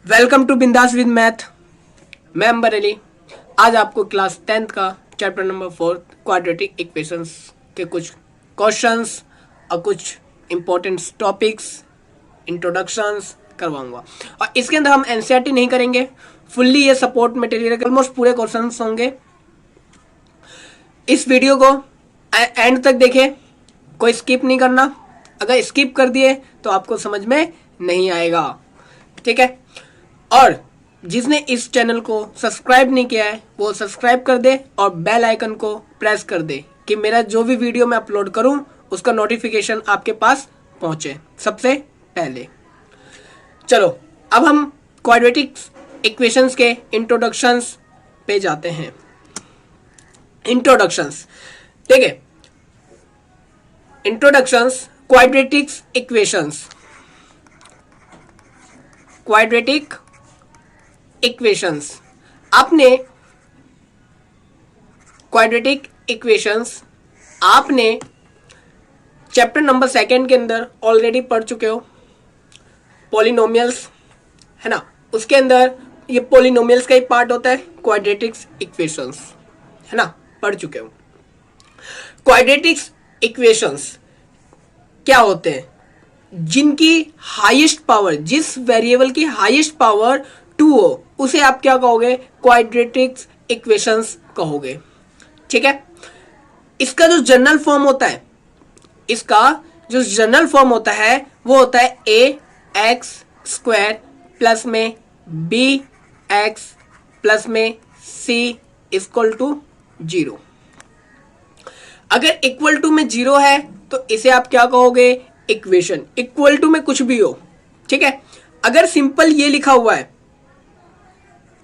Welcome to बिंदास with math. मैं अंबर अली। आज आपको क्लास 10th का चैप्टर नंबर 4 क्वाड्रेटिक इक्वेशंस के कुछ क्वेश्चंस और कुछ इंपॉर्टेंट टॉपिक्स इंट्रोडक्शंस करवाऊंगा। और इसके अंदर हम एनसीईआरटी नहीं करेंगे, फुल्ली ये सपोर्ट मटेरियल ऑलमोस्ट पूरे क्वेश्चंस होंगे। इस वीडियो को एंड तक देखें, कोई स्किप नहीं करना। अगर स्किप कर दिए तो आपको समझ में नहीं आएगा, ठीक है। और जिसने इस चैनल को सब्सक्राइब नहीं किया है वो सब्सक्राइब कर दे और बेल आइकन को प्रेस कर दे कि मेरा जो भी वीडियो मैं अपलोड करूं उसका नोटिफिकेशन आपके पास पहुंचे सबसे पहले। चलो अब हम क्वाड्रेटिक इक्वेशंस के इंट्रोडक्शंस पे जाते हैं। इंट्रोडक्शंस, ठीक है। Introductions quadratic equations. Quadratic equations, आपने क्वाड्रेटिक इक्वेशंस आपने चैप्टर नंबर 2 के अंदर ऑलरेडी पढ़ चुके हो। पॉलिनोमियल्स है ना, उसके अंदर ये पॉलिनोमियल्स का ही पार्ट होता है क्वाड्रेटिक इक्वेशंस, है ना, पढ़ चुके हो। क्वाड्रेटिक इक्वेशंस क्या होते हैं? जिनकी हाईएस्ट पावर, जिस वेरिएबल की हाईएस्ट पावर 2 हो उसे आप क्या कहोगे? क्वाड्रेटिक इक्वेशंस कहोगे, ठीक है। इसका जो जनरल फॉर्म होता है, वो होता है ए एक्स स्क्वायर प्लस में बी एक्स प्लस में सी इक्वल टू 0। अगर इक्वल टू में 0 है तो इसे आप क्या कहोगे? इक्वेशन। इक्वल टू में कुछ भी हो, ठीक है। अगर सिंपल ये लिखा हुआ है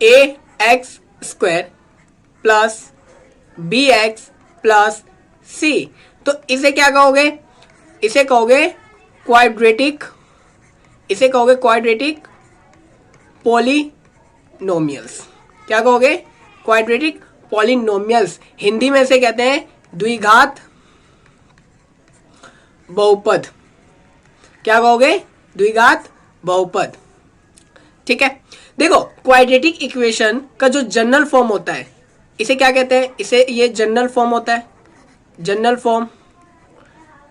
a x square plus b x plus c, तो इसे क्या कहोगे? इसे कहोगे क्वाड्रेटिक पॉलिनोमियल्स। क्या कहोगे? Quadratic polynomials. हिंदी में इसे कहते हैं द्विघात बहुपद। क्या कहोगे? द्विघात बहुपद, ठीक है। देखो, क्वाड्रेटिक इक्वेशन का जो जनरल फॉर्म होता है इसे क्या कहते हैं? ये जनरल फॉर्म होता है, जनरल फॉर्म।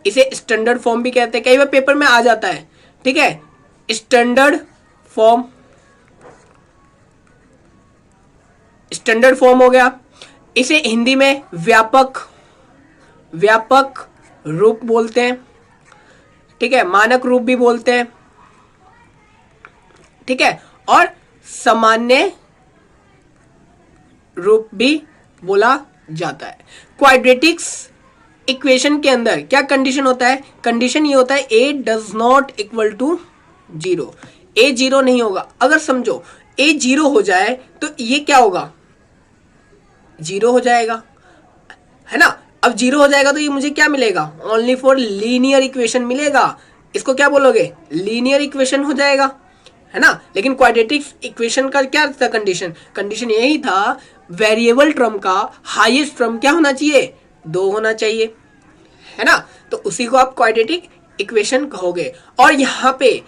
इसे स्टैंडर्ड फॉर्म भी कहते हैं, कई बार पेपर में आ जाता है, ठीक है। स्टैंडर्ड फॉर्म हो गया। इसे हिंदी में व्यापक रूप बोलते हैं, ठीक है। मानक रूप भी बोलते हैं, ठीक है। और सामान्य रूप भी बोला जाता है। क्वाड्रेटिक्स इक्वेशन के अंदर क्या कंडीशन होता है? कंडीशन ये होता है ए डज नॉट इक्वल टू 0। ए 0 नहीं होगा। अगर समझो ए 0 हो जाए तो ये क्या होगा? 0 हो जाएगा, है ना। अब 0 हो जाएगा तो ये मुझे क्या मिलेगा? ओनली फॉर लीनियर इक्वेशन मिलेगा। इसको क्या बोलोगे? लीनियर इक्वेशन हो जाएगा, है ना। लेकिन क्वाड्रेटिक इक्वेशन का क्या था कंडीशन यही था, वेरिएबल टर्म का हाईएस्ट टर्म क्या होना चाहिए? 2 होना चाहिए, है ना। तो उसी को आप क्वाड्रेटिक इक्वेशन कहोगे। और यहाँ पे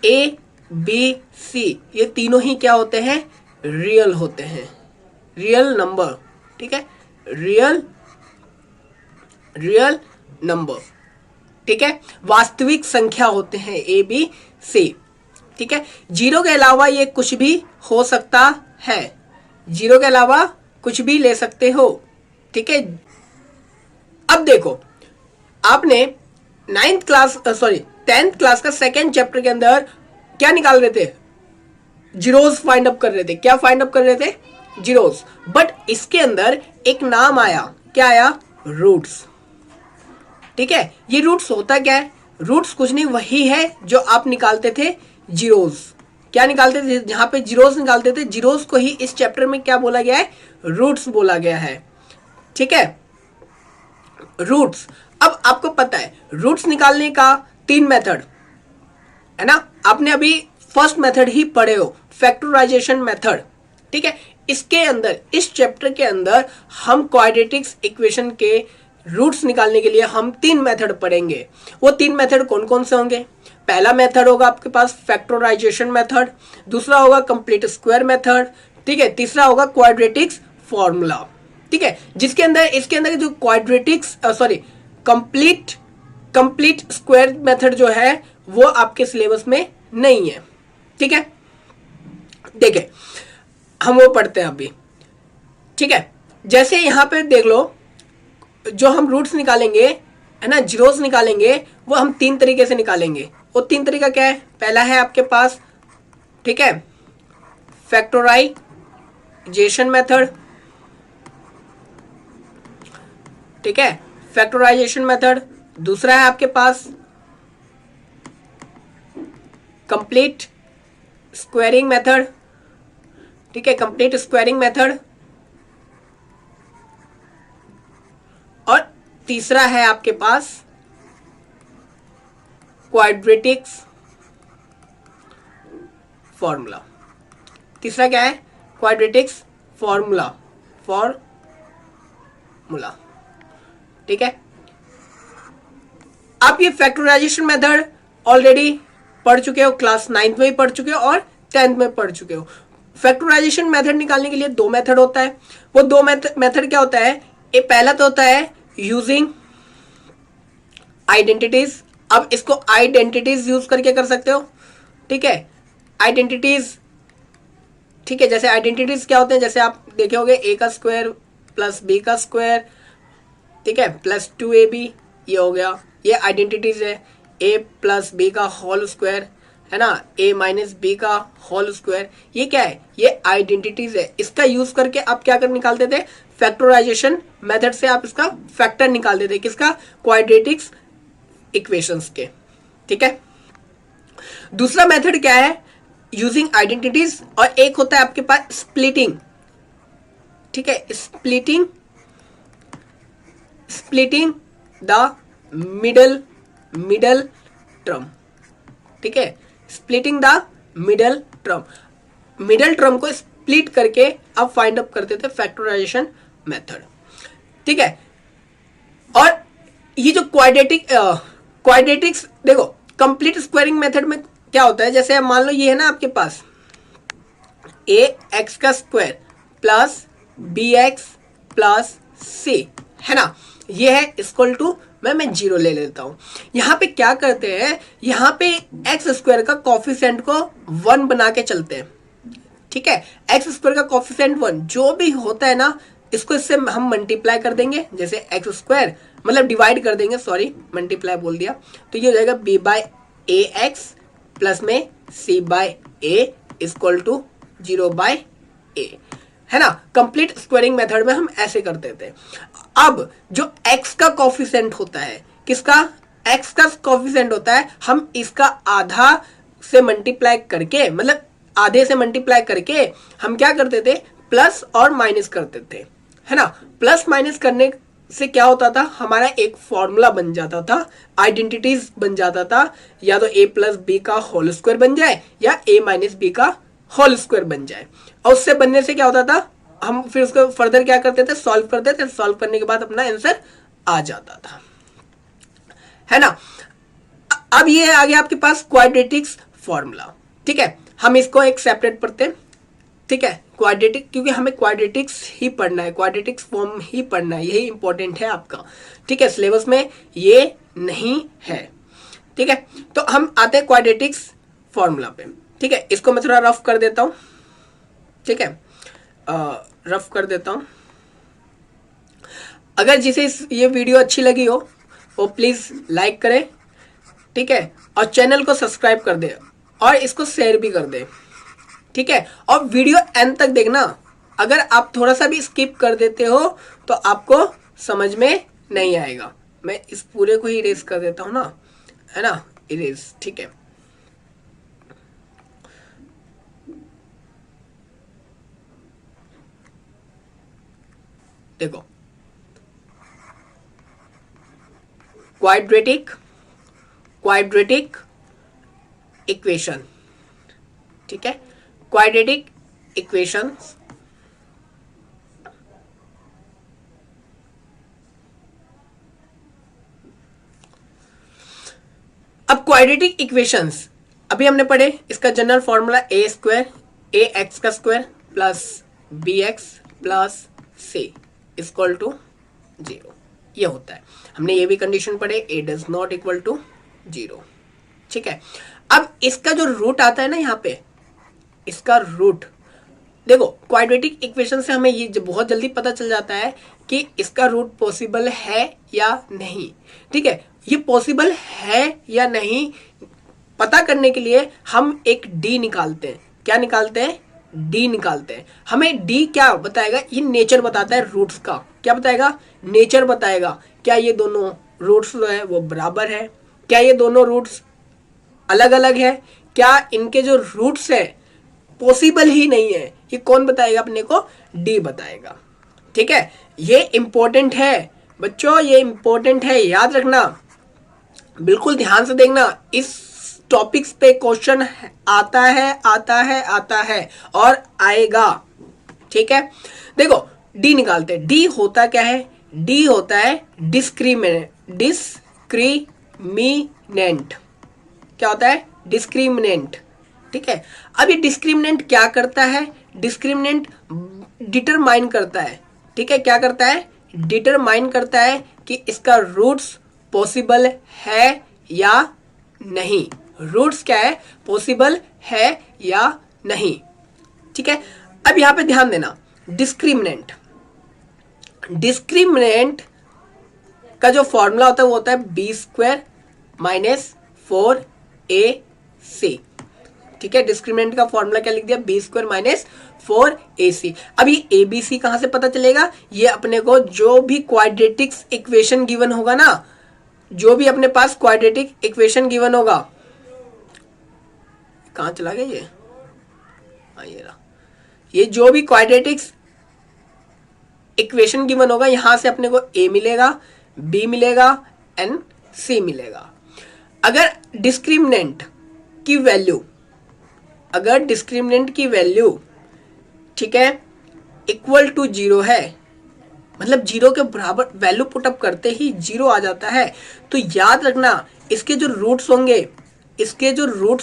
ए बी सी ये तीनों ही क्या होते हैं? रियल होते हैं, रियल नंबर, ठीक है। रियल नंबर, ठीक है। वास्तविक संख्या होते हैं ए बी सी, ठीक है। 0 के अलावा ये कुछ भी हो सकता है, 0 के अलावा कुछ भी ले सकते हो, ठीक है। अब देखो, आपने 10th क्लास का 2nd चैप्टर के अंदर क्या निकाल रहे थे? जीरोस फाइंड अप कर रहे थे। क्या फाइंड अप कर रहे थे? जीरोस। बट इसके अंदर एक नाम आया, क्या आया? रूट्स, ठीक है। ये रूट्स होता क्या है? रूट्स कुछ नहीं, वही है जो आप निकालते थे जीरोस। क्या निकालते थे? जहां पे जीरोस निकालते थे, जीरोस को ही इस चैप्टर में क्या बोला गया है? रूट्स बोला गया है, ठीक है। रूट्स। अब आपको पता है रूट्स निकालने का 3 मेथड, है ना। आपने अभी फर्स्ट मेथड ही पढ़े हो, फैक्टराइजेशन मेथड, ठीक है। इसके अंदर, इस चैप्टर के अंदर हम क्वाड्रेटिक इक्वेशन के रूट्स निकालने के लिए हम 3 मेथड पढ़ेंगे। वो 3 मेथड कौन कौन से होंगे? पहला मेथड होगा आपके पास फैक्टराइजेशन मेथड, दूसरा होगा कंप्लीट स्क्वायर मेथड, ठीक है, तीसरा होगा क्वाड्रेटिक्स फॉर्मूला, ठीक है, जिसके अंदर इसके अंदर जो क्वाड्रेटिक्स कंप्लीट स्क्वायर मेथड जो है वो आपके सिलेबस में नहीं है, ठीक है। देखिए हम वो पढ़ते हैं अभी, ठीक है। जैसे यहां पे देख लो, जो हम रूट्स निकालेंगे है ना, जीरोस निकालेंगे, वो हम 3 तरीके से निकालेंगे। वो 3 तरीका क्या है? पहला है आपके पास, ठीक है, फैक्टराइजेशन मेथड, ठीक है, फैक्टराइजेशन मेथड। दूसरा है आपके पास कंप्लीट स्क्वायरिंग मेथड, ठीक है, कंप्लीट स्क्वायरिंग मेथड। और तीसरा है आपके पास क्वाड्रेटिक्स फॉर्मूला। तीसरा क्या है? क्वाड्रेटिक्स फॉर्मूला, ठीक है। आप ये फैक्टराइजेशन मेथड ऑलरेडी पढ़ चुके हो, क्लास 9th में ही पढ़ चुके हो और 10th में पढ़ चुके हो। फैक्टराइजेशन मेथड निकालने के लिए 2 मेथड होता है। वो 2 मेथड क्या होता है? ये पहला तो होता है यूजिंग आइडेंटिटीज। अब इसको आइडेंटिटीज यूज करके कर सकते हो, ठीक है, आइडेंटिटीज, ठीक है। जैसे आइडेंटिटीज क्या होते हैं? जैसे आप देखे होंगे a का स्क्वायर प्लस b का स्क्वायर, ठीक है, प्लस 2ab, ये हो गया, ये आइडेंटिटीज है। a प्लस बी का होल स्क्वायर है ना, a माइनस बी का होल स्क्वायर, ये क्या है? ये आइडेंटिटीज है। इसका यूज करके आप क्या कर निकालते थे? फैक्टराइजेशन मेथड से आप इसका फैक्टर निकाल देते। किसका? क्वाड्रेटिक्स इक्वेशंस के, ठीक है। दूसरा मेथड क्या है? Using identities. और एक होता है आपके पास स्प्लिटिंग, ठीक है, स्प्लिटिंग द मिडल टर्म, ठीक है, स्प्लिटिंग द मिडल टर्म को स्प्लिट करके आप फाइंड अप करते थे फैक्टराइजेशन मेथड, ठीक है। और ये जो क्वाड्रेटिक्स देखो, कंप्लीट स्क्वायरिंग मेथड में क्या होता है? जैसे मान लो ये है ना आपके पास a x का square plus b x plus c, है ना, ये है इक्वल टू, मैं 0 ले लेता हूं। यहां पे क्या करते हैं? यहां पे एक्स स्क्वायर का कॉफिशिएंट को 1 बना के चलते हैं, ठीक है। एक्स स्क्वायर का कॉफिशिएंट 1 जो भी होता है ना, इसको इससे हम मल्टीप्लाई कर देंगे। जैसे एक्स स्क्वायर मतलब डिवाइड कर देंगे, सॉरी मल्टीप्लाई बोल दिया, तो ये हो जाएगा b by a x plus में c by a equal to 0 by a, है ना। कंप्लीट स्क्वायरिंग मेथड में हम ऐसे करते थे। अब जो x का कॉफिशिएंट होता है, किसका? x का कॉफिशिएंट होता है, हम इसका आधा से मल्टीप्लाई करके, मतलब आधे से मल्टीप्लाई करके हम क्या करते थे? प्लस और माइनस करते थे, है ना। प्लस माइनस करने से क्या होता था? हमारा एक फॉर्मूला बन जाता था, आइडेंटिटीज बन जाता था। या तो a प्लस बी का होल स्क्वायर बन जाए या a माइनस बी का होल स्क्वायर बन जाए। और उससे बनने से क्या होता था? हम फिर उसको फर्दर क्या करते थे? सॉल्व करते थे। सॉल्व करने के बाद अपना आंसर आ जाता था, है ना। अब ये आ गया आपके पास क्वाड्रेटिक्स फॉर्मूला, ठीक है। हम इसको एक सेपरेट पढ़ते हैं, ठीक है, क्वाड्रेटिक, क्योंकि हमें क्वाड्रेटिक्स ही पढ़ना है, क्वाड्रेटिक्स फॉर्म ही पढ़ना है, यही इंपॉर्टेंट है आपका, ठीक है। सिलेबस में ये नहीं है, ठीक है। तो हम आते हैं क्वाड्रेटिक्स फॉर्मूला पे, ठीक है। इसको मैं थोड़ा रफ कर देता हूं, ठीक है, रफ कर देता हूं। अगर जिसे ये वीडियो अच्छी लगी हो वो प्लीज लाइक करें, ठीक है, और चैनल को सब्सक्राइब कर दे और इसको शेयर भी कर दे, ठीक है। और वीडियो एंड तक देखना। अगर आप थोड़ा सा भी स्किप कर देते हो तो आपको समझ में नहीं आएगा। मैं इस पूरे को ही इरेज कर देता हूं ना, है ना, इरेज, ठीक है। देखो, क्वाड्रेटिक इक्वेशन, ठीक है, क्वाड्रेटिक इक्वेशंस। अब क्वाड्रेटिक इक्वेशंस अभी हमने पढ़े, इसका general formula a square a x का square plus b x plus c equal to 0, ये होता है। हमने ये भी कंडीशन पढ़े, a does not equal to 0, ठीक है। अब इसका जो रूट आता है ना यहाँ पे, इसका रूट देखो, क्वाड्रेटिक इक्वेशन से हमें ये बहुत जल्दी पता चल जाता है कि इसका रूट पॉसिबल है या नहीं, ठीक है। ये पॉसिबल है या नहीं पता करने के लिए हम एक डी निकालते हैं। क्या निकालते हैं? डी निकालते हैं। हमें डी क्या बताएगा? ये नेचर बताता है रूट्स का। क्या बताएगा? नेचर बताएगा। क्या ये दोनों रूट्स जो है वो बराबर है? क्या ये दोनों रूट्स अलग अलग है? क्या इनके जो रूट्स है पॉसिबल ही नहीं है? ये कौन बताएगा अपने को? डी बताएगा, ठीक है। ये इंपॉर्टेंट है बच्चों, ये इंपॉर्टेंट है, याद रखना, बिल्कुल ध्यान से देखना। इस टॉपिक्स पे क्वेश्चन आता है और आएगा, ठीक है। देखो डी निकालते हैं। डी होता क्या है? डी होता है डिस्क्रिमिनेंट। क्या होता है? डिस्क्रिमिनेंट, ठीक है। अब ये डिस्क्रिमिनेंट क्या करता है? डिस्क्रिमिनेंट डिटरमाइन करता है, ठीक है। क्या करता है? डिटरमाइन करता है कि इसका रूट्स पॉसिबल है या नहीं। रूट्स क्या है? पॉसिबल है या नहीं, ठीक है। अब यहां पे ध्यान देना, डिस्क्रिमिनेंट का जो फॉर्मूला होता है वो होता है बी स्क्वायर माइनस 4ac, ठीक है। डिस्क्रिमिनेंट का फॉर्मूला क्या लिख दिया? B square minus 4ac। अब ये एबीसी कहां से पता चलेगा? ये अपने को जो भी क्वाड्रेटिक इक्वेशन गिवन होगा ना, जो भी अपने पास क्वाड्रेटिक इक्वेशन गिवन होगा, कहां चला गया ये? ये रहा। ये जो भी क्वाड्रेटिक इक्वेशन गिवन होगा, यहां से अपने को ए मिलेगा, बी मिलेगा एंड सी मिलेगा। अगर डिस्क्रिमिनेंट की वैल्यू ठीक है इक्वल टू 0 है, मतलब 0 के बराबर वैल्यू पुटअप करते ही 0 आ जाता है, तो याद रखना इसके जो रूट्स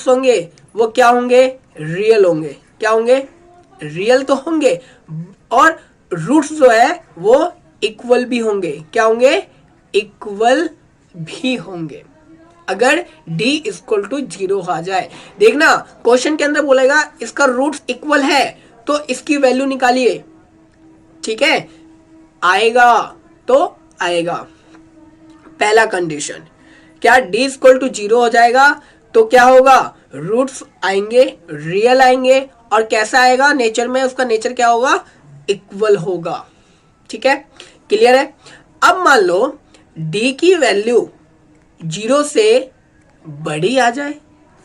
होंगे वो क्या होंगे? रियल होंगे। क्या होंगे? रियल तो होंगे, और रूट्स जो है वो इक्वल भी होंगे। क्या होंगे? इक्वल भी होंगे। अगर d इक्वल टू 0 आ जाए, देखना क्वेश्चन के अंदर बोलेगा इसका रूट्स इक्वल है तो इसकी वैल्यू निकालिए, ठीक है। आएगा तो आएगा। पहला कंडीशन, क्या d इक्वल टू 0 हो जाएगा तो क्या होगा? रूट्स आएंगे, रियल आएंगे, और कैसा आएगा? नेचर में उसका नेचर क्या होगा? इक्वल होगा, ठीक है। क्लियर है? अब मान लो d की वैल्यू 0 से बड़ी आ जाए,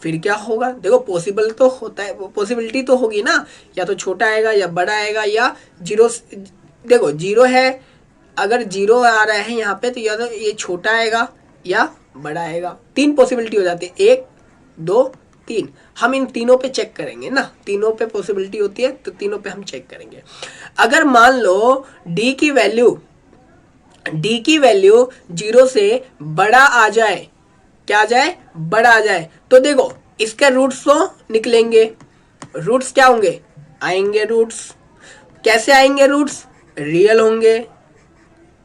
फिर क्या होगा? देखो पॉसिबल तो होता है, पॉसिबिलिटी तो होगी ना, या तो छोटा आएगा या बड़ा आएगा या 0। देखो 0 है, अगर 0 आ रहा है यहाँ पे तो या तो ये छोटा आएगा या बड़ा आएगा। 3 पॉसिबिलिटी हो जाती है, 1 2 3। हम इन तीनों पे चेक करेंगे ना, तीनों पे पॉसिबिलिटी होती है तो तीनों पे हम चेक करेंगे। अगर मान लो d की वैल्यू 0 से बड़ा आ जाए, क्या आ जाए? बड़ा आ जाए, तो देखो इसके रूट्स तो निकलेंगे। रूट्स क्या होंगे? आएंगे रूट्स। कैसे आएंगे रूट्स? रियल होंगे,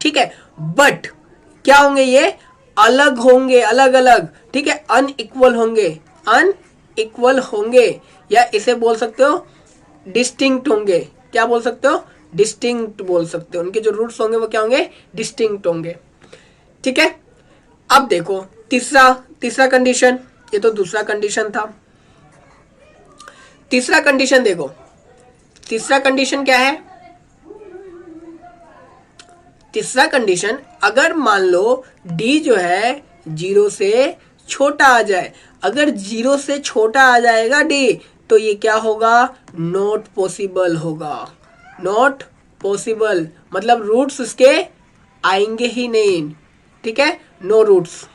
ठीक है। बट क्या होंगे? ये अलग होंगे, अलग अलग, ठीक है। अनइक्वल होंगे, या इसे बोल सकते हो डिस्टिंक्ट होंगे। क्या बोल सकते हो? डिस्टिंक्ट बोल सकते हो। उनके जो रूट्स होंगे वो क्या होंगे? डिस्टिंक्ट होंगे, ठीक है। अब देखो तीसरा कंडीशन, ये तो दूसरा कंडीशन था। तीसरा कंडीशन देखो, तीसरा कंडीशन क्या है? तीसरा कंडीशन, अगर मान लो d जो है 0 से छोटा आ जाए, अगर 0 से छोटा आ जाएगा d, तो ये क्या होगा? नॉट पॉसिबल होगा। नॉट पॉसिबल मतलब रूट्स इसके आएंगे ही नहीं, ठीक है। नो रूट्स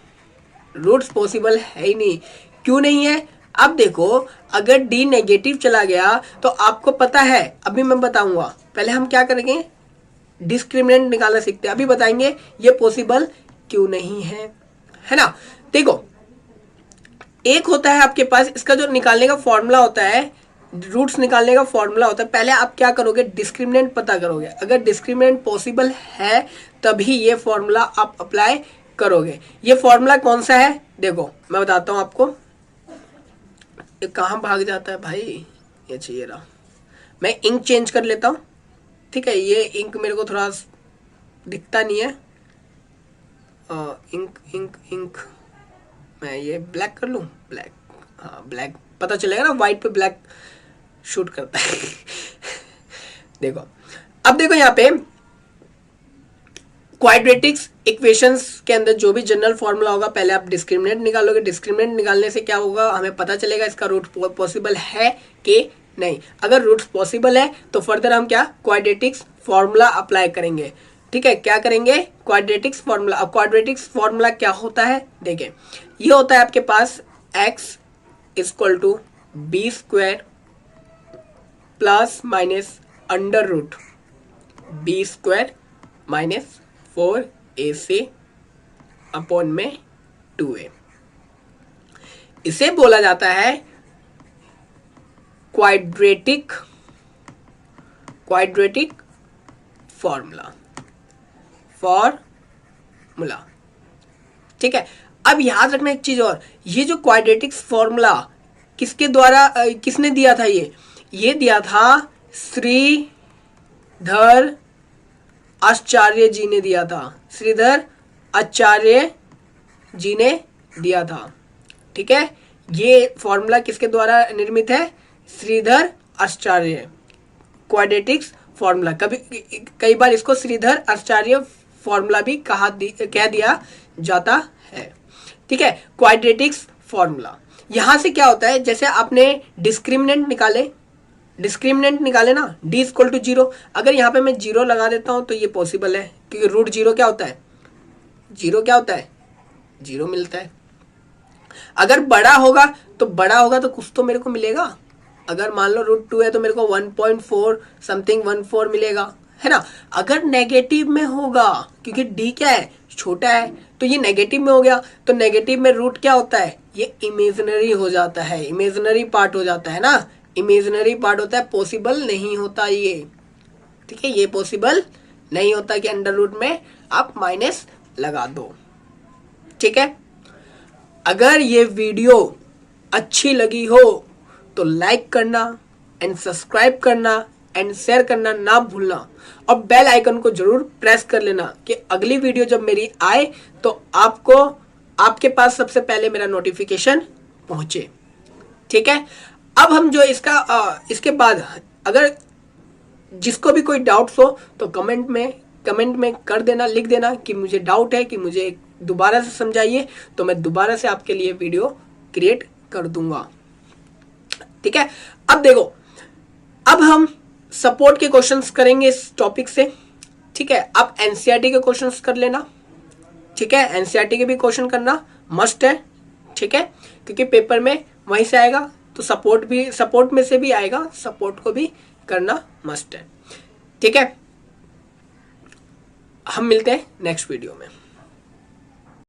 पॉसिबल है ही नहीं। क्यों नहीं है? अब देखो अगर d नेगेटिव चला गया तो आपको पता है, अभी मैं बताऊंगा, पहले हम क्या करेंगे? डिस्क्रिमिनेंट निकालना सीखते हैं, अभी बताएंगे ये पॉसिबल क्यों नहीं है, है ना। देखो एक होता है आपके पास, इसका जो निकालने का फॉर्मूला होता है, रूट्स निकालने का फॉर्मूला होता है, पहले आप क्या करोगे, डिस्क्रिमिनेंट पता करोगे। अगर डिस्क्रिमिनेंट पॉसिबल है तभी ये फॉर्मूला आप अप्लाई करोगे। ये फॉर्मूला कौन सा है, देखो मैं बताता हूं आपको। ये कहाँ भाग जाता है भाई, ये चाहिए रहा। मैं इंक चेंज कर लेता हूँ, ठीक है। ये इंक मेरे को थोड़ा दिखता नहीं है, इंक इंक इंक मैं ये ब्लैक कर लूँ, ब्लैक, हाँ ब्लैक पता चलेगा ना, वाइट पे ब्लैक शूट करता है। देखो, अब देखो यहाँ पे क्वाड्रेटिक्स इक्वेशंस के अंदर जो भी जनरल फॉर्मूला होगा, पहले आप डिस्क्रिमिनेंट निकालोगे। डिस्क्रिमिनेंट निकालने से क्या होगा, हमें पता चलेगा इसका रूट पॉसिबल है कि नहीं। अगर रूट्स पॉसिबल है तो फर्दर हम क्या, क्वाड्रेटिक्स फॉर्मूला अप्लाई करेंगे, ठीक है। क्या करेंगे, क्वाड्रेटिक्स फॉर्मूला। अब क्वाड्रेटिक्स फॉर्मूला क्या होता है, देखें, ये होता है आपके पास x equal to b square plus minus under root b square minus 4ac upon में 2a। इसे बोला जाता है क्वाड्रेटिक फॉर्मूला, ठीक है। अब याद रखना एक चीज और, ये जो क्वाड्रेटिक्स फॉर्मूला किसके द्वारा किसने दिया था, ये दिया था श्रीधर आचार्य जी ने दिया था। श्रीधर आचार्य जी ने दिया था, ठीक है। ये फॉर्मूला किसके द्वारा निर्मित है, श्रीधर आचार्य, क्वाड्रेटिक्स फॉर्मूला। कई बार इसको श्रीधर आचार्य फॉर्मूला भी कह दिया जाता है, ठीक है। क्वाड्रेटिक्स फॉर्मूला, यहां से क्या होता है, जैसे आपने डिस्क्रिमिनेंट निकाले ना, d इक्वल टू 0। अगर यहाँ पे मैं 0 लगा देता हूं तो ये पॉसिबल है, क्योंकि रूट 0 क्या होता है, 0 क्या होता है, 0 मिलता है। अगर बड़ा होगा तो कुछ तो मेरे को मिलेगा। अगर मान लो रूट 2 है तो मेरे को 1.4 समथिंग 14 मिलेगा, है ना। अगर नेगेटिव में होगा, क्योंकि d क्या है, छोटा है, तो ये नेगेटिव में हो गया, तो नेगेटिव में रूट क्या होता है, ये इमेजिनरी हो जाता है, इमेजिनरी पार्ट हो जाता है ना, इमेजिनरी पार्ट होता है, पॉसिबल नहीं होता ये, ठीक है। ये पॉसिबल नहीं होता कि अंडर रूट में आप माइनस लगा दो, ठीक है। अगर ये वीडियो अच्छी लगी हो तो लाइक करना एंड सब्सक्राइब करना एंड शेयर करना ना भूलना, और बेल आइकन को जरूर प्रेस कर लेना कि अगली वीडियो जब मेरी आए तो आपको आपके पास सबसे पहले मेरा नोटिफिकेशन पहुंचे, ठीक है। अब हम जो इसके बाद अगर जिसको भी कोई डाउट्स हो तो कमेंट में कर देना, लिख देना कि मुझे डाउट है, कि मुझे दोबारा से समझाइए, तो मैं दोबारा से आपके लिए वीडियो क्रिएट कर दूंगा, ठीक है। अब देखो, अब हम सपोर्ट के क्वेश्चंस करेंगे इस टॉपिक से, ठीक है। आप एनसीईआरटी के क्वेश्चंस कर लेना, ठीक है। एनसीईआरटी के भी क्वेश्चन करना मस्ट है, ठीक है, क्योंकि पेपर में वहीं से आएगा, तो सपोर्ट में से भी आएगा, सपोर्ट को भी करना मस्ट है, ठीक है। हम मिलते हैं नेक्स्ट वीडियो में।